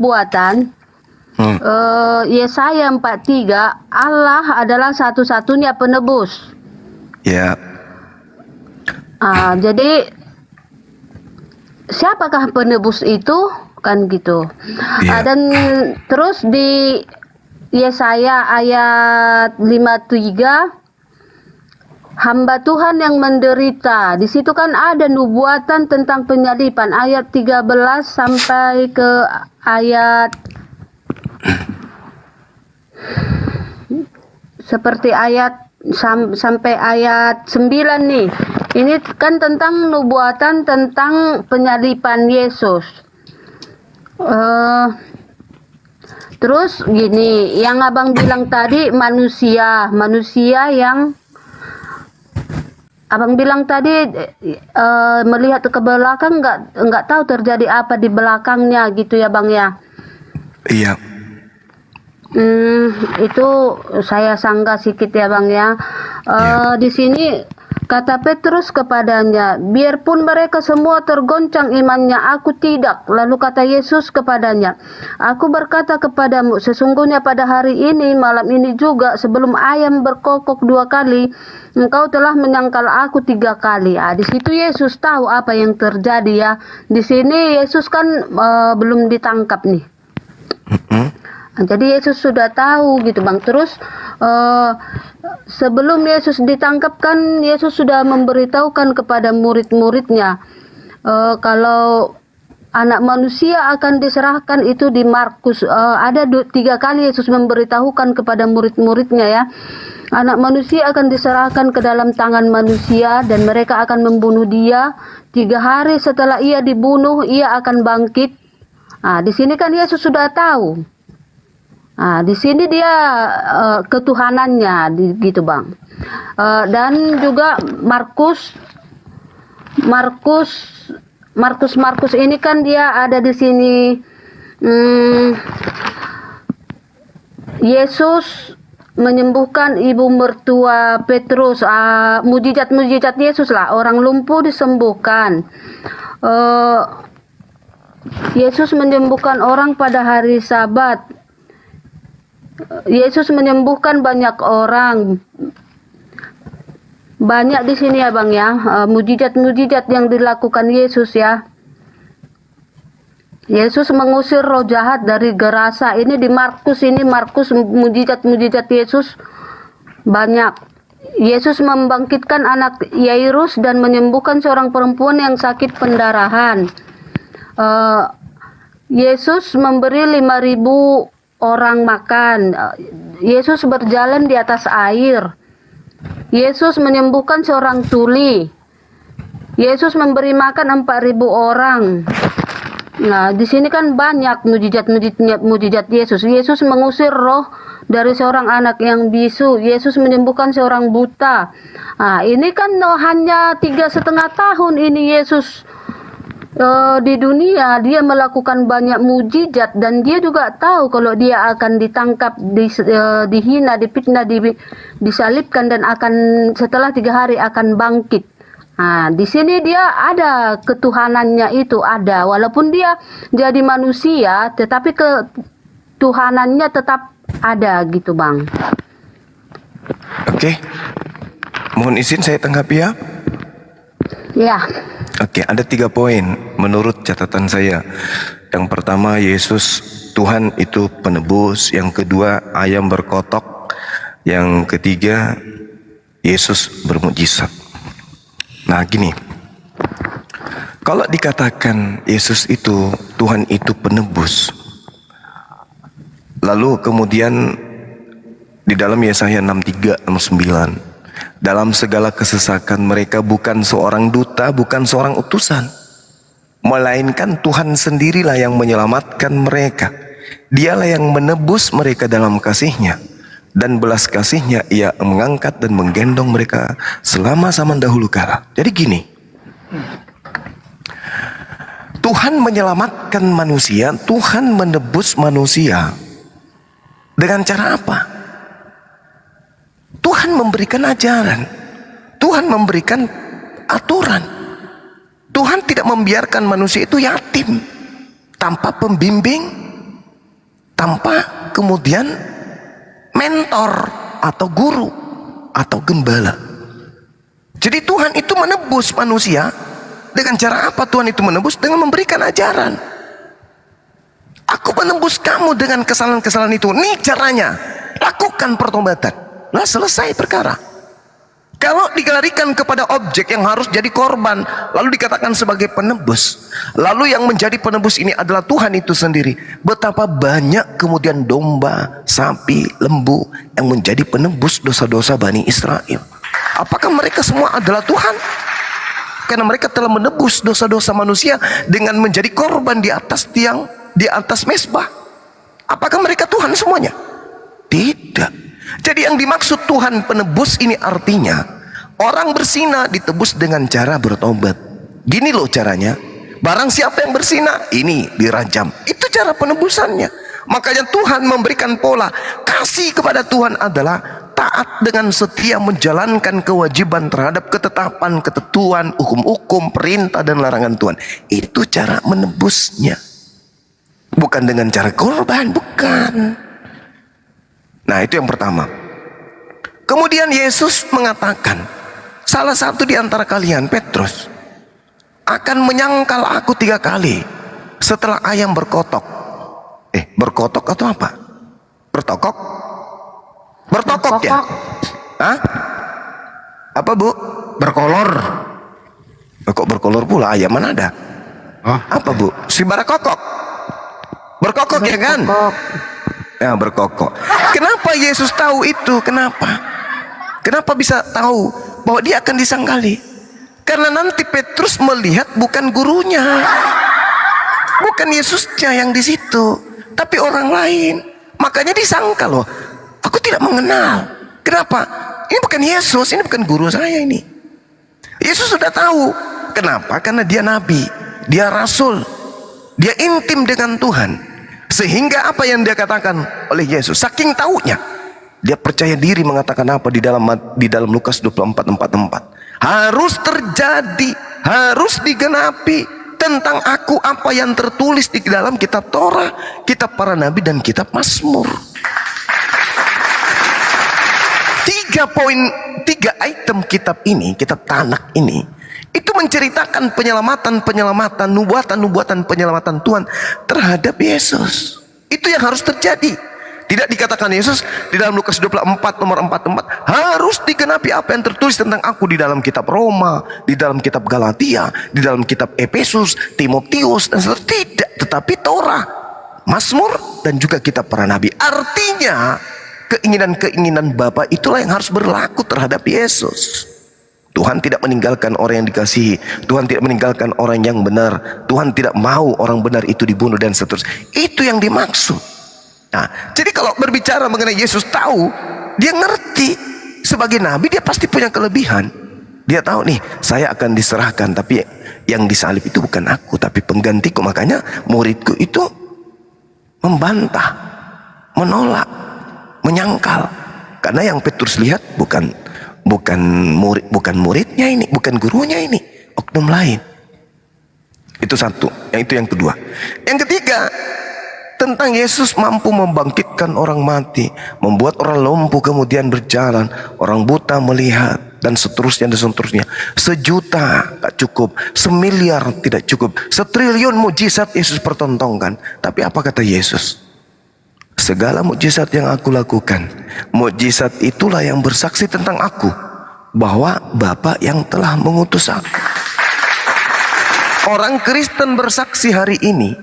nubuatan Yesaya 43, Allah adalah satu-satunya penebus. Ya. Jadi siapakah penebus itu? Kan gitu. Ya. Dan terus di Yesaya ayat 53, hamba Tuhan yang menderita. Di situ kan ada nubuatan tentang penyaliban ayat 13 sampai ke ayat seperti ayat sampai ayat 9 nih. Ini kan tentang nubuatan tentang penyaliban Yesus. Terus gini, yang abang bilang tadi manusia yang abang bilang tadi melihat ke belakang nggak tahu terjadi apa di belakangnya gitu ya bang ya. Iya. Itu saya sanggah sedikit ya bang ya. Di sini kata Petrus kepadanya, biarpun mereka semua tergoncang imannya, aku tidak. Lalu kata Yesus kepadanya, aku berkata kepadamu, sesungguhnya pada hari ini, malam ini juga, sebelum ayam berkokok 2 kali, engkau telah menyangkal aku 3 kali. Di situ Yesus tahu apa yang terjadi ya. Di sini Yesus kan belum ditangkap nih. Jadi Yesus sudah tahu gitu bang. Terus sebelum Yesus ditangkap kan Yesus sudah memberitahukan kepada murid-muridnya kalau anak manusia akan diserahkan itu di Markus. Ada 3 kali Yesus memberitahukan kepada murid-muridnya ya. Anak manusia akan diserahkan ke dalam tangan manusia dan mereka akan membunuh dia. 3 hari setelah ia dibunuh ia akan bangkit. Di sini kan Yesus sudah tahu. Di sini dia ketuhanannya gitu bang. Dan juga Markus ini kan dia ada di sini. Yesus menyembuhkan ibu mertua Petrus. Mujizat Yesus lah, orang lumpuh disembuhkan. Yesus menyembuhkan orang pada hari Sabat. Yesus menyembuhkan banyak orang. Banyak di sini ya bang ya, mujizat-mujizat yang dilakukan Yesus ya. Yesus mengusir roh jahat dari Gerasa. Ini di Markus, mujizat-mujizat Yesus banyak. Yesus membangkitkan anak Yairus dan menyembuhkan seorang perempuan yang sakit pendarahan. Yesus memberi 5.000 orang makan. Yesus berjalan di atas air. Yesus menyembuhkan seorang tuli. Yesus memberi makan 4.000 orang. Di sini kan banyak mujizat Yesus. Yesus mengusir roh dari seorang anak yang bisu. Yesus menyembuhkan seorang buta. Ini kan hanya 3,5 tahun ini Yesus di dunia. Dia melakukan banyak mujizat dan dia juga tahu kalau dia akan ditangkap, dihina, difitnah, disalibkan dan akan setelah 3 hari akan bangkit. Di sini dia ada ketuhanannya itu ada, walaupun dia jadi manusia tetapi ketuhanannya tetap ada gitu bang. Oke. Mohon izin saya tanggapi ya. Ya. Oke, ada 3 poin menurut catatan saya. Yang pertama, Yesus Tuhan itu penebus. Yang kedua, ayam berkotok. Yang ketiga, Yesus bermukjizat. Nah gini, kalau dikatakan Yesus itu, Tuhan itu penebus, lalu kemudian di dalam Yesaya 63, 69, dalam segala kesesakan mereka bukan seorang duta, bukan seorang utusan, melainkan Tuhan sendirilah yang menyelamatkan mereka. Dialah yang menebus mereka dalam kasih-Nya, dan belas kasih-Nya Ia mengangkat dan menggendong mereka selama zaman dahulu kala. Jadi gini, Tuhan menyelamatkan manusia, Tuhan menebus manusia dengan cara apa? Tuhan memberikan ajaran, Tuhan memberikan aturan. Tuhan tidak membiarkan manusia itu yatim tanpa pembimbing, tanpa kemudian mentor atau guru atau gembala. Jadi Tuhan itu menebus manusia dengan cara apa? Tuhan itu menebus dengan memberikan ajaran. Aku menebus kamu dengan kesalahan-kesalahan itu. Nih caranya, lakukan pertobatan. Nah, selesai perkara. Kalau dilarikan kepada objek yang harus jadi korban, lalu dikatakan sebagai penebus, lalu yang menjadi penebus ini adalah Tuhan itu sendiri, betapa banyak kemudian domba, sapi, lembu yang menjadi penebus dosa-dosa Bani Israel. Apakah mereka semua adalah Tuhan? Karena mereka telah menebus dosa-dosa manusia dengan menjadi korban di atas tiang, di atas mezbah. Apakah mereka Tuhan semuanya? Tidak. Jadi yang dimaksud Tuhan penebus ini artinya orang berzina ditebus dengan cara bertobat. Gini loh caranya. Barang siapa yang berzina, ini dirajam. Itu cara penebusannya. Makanya Tuhan memberikan pola. Kasih kepada Tuhan adalah taat dengan setia menjalankan kewajiban terhadap ketetapan, ketentuan, hukum-hukum, perintah dan larangan Tuhan. Itu cara menebusnya. Bukan dengan cara korban, bukan. Nah, itu yang pertama. Kemudian Yesus mengatakan, salah satu di antara kalian, Petrus, akan menyangkal aku 3 kali setelah ayam berkotok. Berkotok atau apa? Bertokok? Bertokok ya? Hah? Apa, Bu? Berkolor. Kok berkolor pula? Ayam mana ada? Apa, Bu? Si barakokok. Berkokok ya kan? Ya, berkokok. Kenapa Yesus tahu itu? Kenapa? Kenapa bisa tahu bahwa dia akan disangkali? Karena nanti Petrus melihat bukan gurunya, bukan Yesusnya yang di situ, tapi orang lain. Makanya disangka loh. Aku tidak mengenal. Kenapa? Ini bukan Yesus, ini bukan guru saya ini. Yesus sudah tahu. Kenapa? Karena dia nabi, dia rasul, dia intim dengan Tuhan. Sehingga apa yang dia katakan oleh Yesus, saking taunya, dia percaya diri mengatakan apa di dalam Lukas 24:44. Harus terjadi, harus digenapi tentang aku apa yang tertulis di dalam kitab Torah, kitab para nabi dan kitab Mazmur. 3 item kitab ini, kitab Tanakh ini, itu menceritakan penyelamatan, nubuatan penyelamatan Tuhan terhadap Yesus. Itu yang harus terjadi. Tidak dikatakan Yesus di dalam Lukas 24 nomor 44 harus digenapi apa yang tertulis tentang aku di dalam kitab Roma, di dalam kitab Galatia, di dalam kitab Efesus, Timotius dan seterusnya. Tidak, tetapi Torah, Mazmur dan juga kitab para nabi. Artinya keinginan-keinginan Bapa itulah yang harus berlaku terhadap Yesus. Tuhan tidak meninggalkan orang yang dikasihi. Tuhan tidak meninggalkan orang yang benar. Tuhan tidak mau orang benar itu dibunuh dan seterusnya. Itu yang dimaksud. Nah, jadi kalau berbicara mengenai Yesus tahu, dia ngerti sebagai nabi dia pasti punya kelebihan. Dia tahu nih, saya akan diserahkan, tapi yang disalib itu bukan aku, tapi penggantiku. Makanya muridku itu membantah, menolak, menyangkal. Karena yang Petrus lihat bukan muridnya ini, bukan gurunya ini, oknum lain. Itu satu. Yang kedua. Yang ketiga, tentang Yesus mampu membangkitkan orang mati, membuat orang lumpuh kemudian berjalan, orang buta melihat, dan seterusnya dan seterusnya. 1.000.000 tak cukup, 1.000.000.000 tidak cukup, 1.000.000.000 mukjizat Yesus pertontonkan. Tapi apa kata Yesus? Segala mukjizat yang aku lakukan, mukjizat itulah yang bersaksi tentang aku, bahwa Bapa yang telah mengutus aku. Orang Kristen bersaksi hari ini,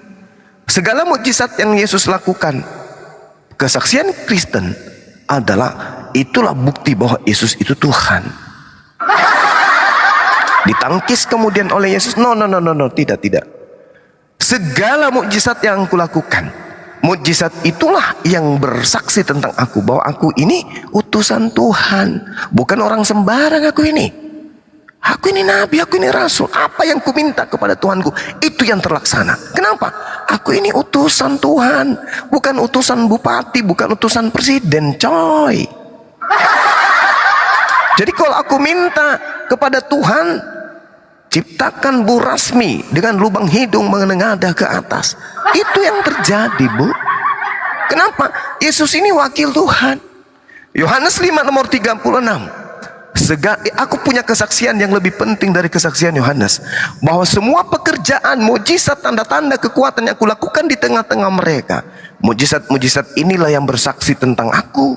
segala mukjizat yang Yesus lakukan, kesaksian Kristen adalah itulah bukti bahwa Yesus itu Tuhan. Ditangkis kemudian oleh Yesus, no, tidak. Segala mukjizat yang aku lakukan, mukjizat itulah yang bersaksi tentang aku, bahwa aku ini utusan Tuhan, bukan orang sembarang. Aku ini nabi, aku ini rasul. Apa yang ku minta kepada Tuhanku, itu yang terlaksana. Kenapa? Aku ini utusan Tuhan, bukan utusan bupati, bukan utusan presiden, coy. Jadi kalau aku minta kepada Tuhan, ciptakan Bu Rasmi dengan lubang hidung menengadah ke atas, itu yang terjadi, Bu. Kenapa? Yesus ini wakil Tuhan. Yohanes 5 nomor 36. Aku punya kesaksian yang lebih penting dari kesaksian Yohanes, bahwa semua pekerjaan, mujizat, tanda-tanda, kekuatan yang aku lakukan di tengah-tengah mereka, mujizat-mujizat inilah yang bersaksi tentang aku,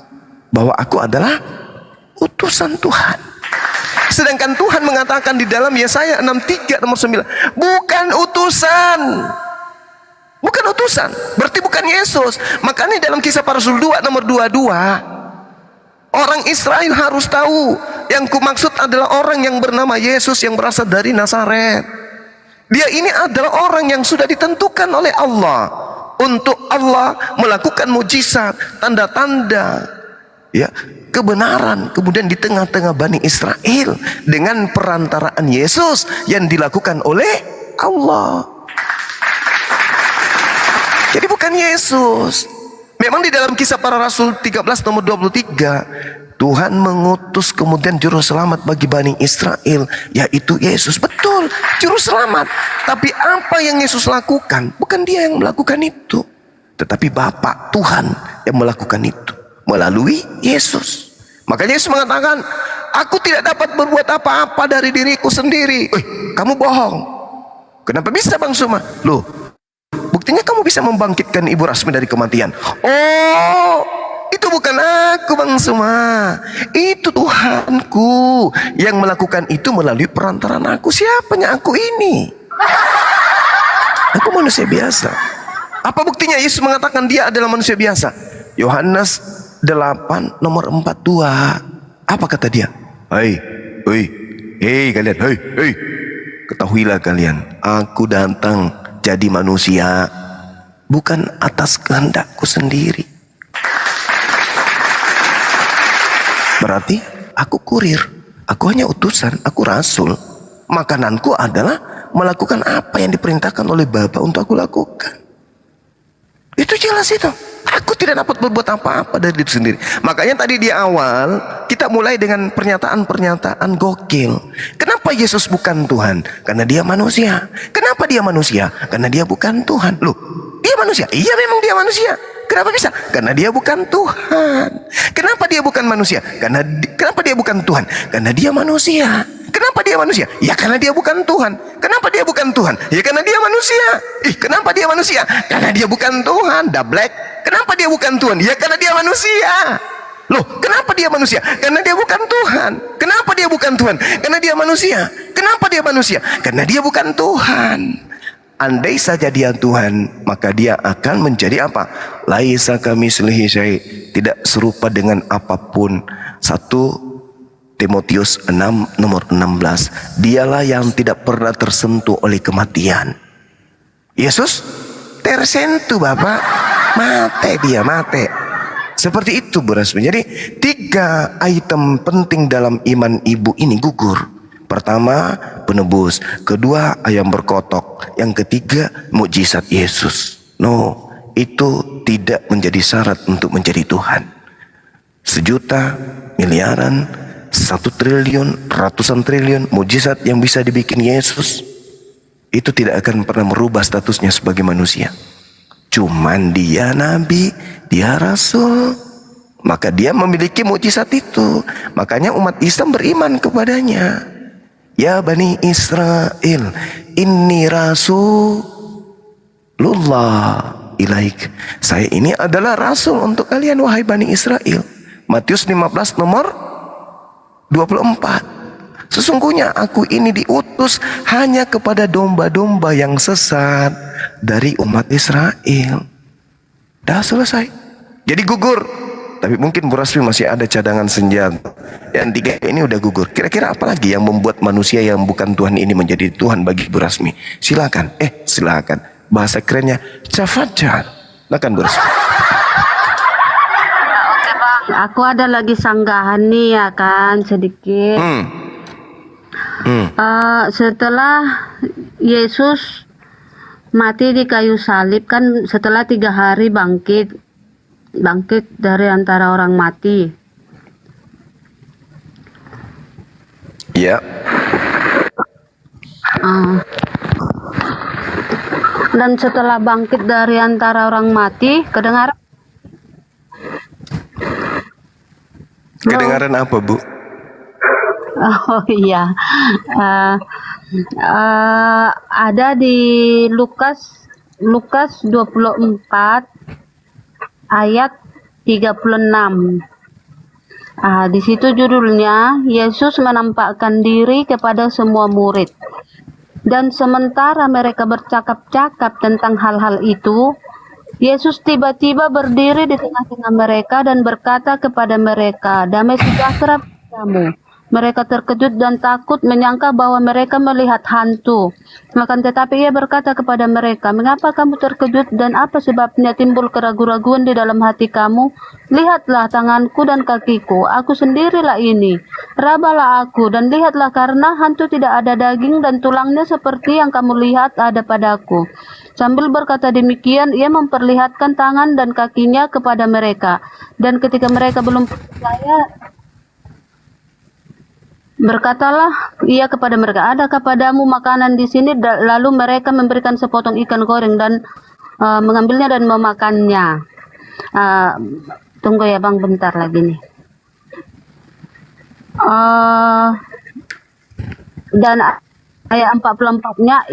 bahwa aku adalah utusan Tuhan. Sedangkan Tuhan mengatakan di dalam Yesaya 63 nomor 9, bukan utusan. Bukan utusan, berarti bukan Yesus. Makanya dalam Kisah Para Rasul 2 nomor 22, orang Israel harus tahu, yang kumaksud adalah orang yang bernama Yesus yang berasal dari Nazaret. Dia ini adalah orang yang sudah ditentukan oleh Allah untuk Allah melakukan mujizat, tanda-tanda, ya, kebenaran kemudian di tengah-tengah Bani Israel dengan perantaraan Yesus yang dilakukan oleh Allah. Jadi bukan Yesus. Memang di dalam Kisah Para Rasul 13 nomor 23, Tuhan mengutus kemudian juru selamat bagi Bani Israel, yaitu Yesus. Betul, juru selamat. Tapi apa yang Yesus lakukan? Bukan dia yang melakukan itu, tetapi Bapa Tuhan yang melakukan itu melalui Yesus. Makanya Yesus mengatakan, aku tidak dapat berbuat apa-apa dari diriku sendiri. Kamu bohong. Kenapa bisa, Bang Suma? Loh, buktinya kamu bisa membangkitkan Ibu Rasmi dari kematian. Oh, itu bukan aku, Bang Suma. Itu Tuhanku yang melakukan itu melalui perantaraan aku. Siapanya aku ini? Aku manusia biasa. Apa buktinya Yesus mengatakan dia adalah manusia biasa? Yohanes 8 nomor 42. Apa kata dia? Hei kalian, hei. Ketahuilah kalian, aku datang jadi manusia bukan atas kehendakku sendiri. Berarti aku kurir, aku hanya utusan, aku rasul. Makananku adalah melakukan apa yang diperintahkan oleh Bapa untuk aku lakukan. Itu jelas itu. Aku tidak dapat berbuat apa-apa dari diri sendiri. Makanya tadi di awal kita mulai dengan pernyataan-pernyataan gokil. Kenapa Yesus bukan Tuhan? Karena dia manusia. Kenapa dia manusia? Karena dia bukan Tuhan. Loh, dia manusia? Iya, memang dia manusia. Kenapa bisa? Karena dia bukan Tuhan. Kenapa dia bukan manusia? Kenapa dia bukan Tuhan? Karena dia manusia. Kenapa dia manusia? Ya karena dia bukan Tuhan. Kenapa dia bukan Tuhan? Ya karena dia manusia. Kenapa dia manusia? Karena dia bukan Tuhan. Dablek. Kenapa dia bukan Tuhan? Ya karena dia manusia. Loh, kenapa dia manusia? Karena dia bukan Tuhan. Kenapa dia bukan Tuhan? Karena dia manusia. Kenapa dia manusia? Karena dia bukan Tuhan. Andai saja dia Tuhan, maka dia akan menjadi apa? Laisa kamitslihi syai', tidak serupa dengan apapun. 1 Timotius 6 nomor 16. Dialah yang tidak pernah tersentuh oleh kematian. Yesus tersentuh, Bapak. Mate. Seperti itu, Bu Rasmi. Jadi 3 item penting dalam iman ibu ini gugur. Pertama, penebus. Kedua, ayam berkotok. Yang ketiga, mukjizat Yesus. No, itu tidak menjadi syarat untuk menjadi Tuhan. 1 juta, miliaran, 1 triliun, ratusan triliun mukjizat yang bisa dibikin Yesus, itu tidak akan pernah merubah statusnya sebagai manusia. Cuman dia nabi, dia rasul, maka dia memiliki mukjizat itu. Makanya umat Islam beriman kepadanya. Ya Bani Israel, inni rasulullah ilaik. Saya ini adalah rasul untuk kalian, wahai Bani Israel. Matius 15 nomor 24. Sesungguhnya aku ini diutus hanya kepada domba-domba yang sesat dari umat Israel. Dah selesai. Jadi gugur. Tapi mungkin Bu Rasmi masih ada cadangan senjata. Yang 3 ini udah gugur. Kira-kira apa lagi yang membuat manusia yang bukan Tuhan ini menjadi Tuhan bagi Bu Rasmi? Silakan. Silakan. Bahasa kerennya tafadhal. Silakan Bu Rasmi. Aku ada lagi sanggahan nih ya kan, sedikit. Setelah Yesus mati di kayu salib kan, setelah 3 hari bangkit dari antara orang mati. Ya. Dan setelah bangkit dari antara orang mati, kedengaran? Kedengaran apa, Bu? Oh iya. Eh, ada di Lukas 24 ayat 36. Di situ judulnya Yesus menampakkan diri kepada semua murid. Dan sementara mereka bercakap-cakap tentang hal-hal itu, Yesus tiba-tiba berdiri di tengah-tengah mereka dan berkata kepada mereka, "Damai sejahtera padamu." Mereka terkejut dan takut, menyangka bahwa mereka melihat hantu. Akan tetapi ia berkata kepada mereka, "Mengapa kamu terkejut dan apa sebabnya timbul keraguan-raguan di dalam hati kamu? Lihatlah tanganku dan kakiku, aku sendirilah ini. Rabalah aku dan lihatlah, karena hantu tidak ada daging dan tulangnya seperti yang kamu lihat ada padaku." Sambil berkata demikian, ia memperlihatkan tangan dan kakinya kepada mereka. Dan ketika mereka belum percaya, berkatalah ia kepada mereka, "Adakah padamu makanan di sini?" Lalu mereka memberikan sepotong ikan goreng dan mengambilnya dan memakannya. Uh, Tunggu ya Bang, bentar lagi nih. Dan ayat 44-nya,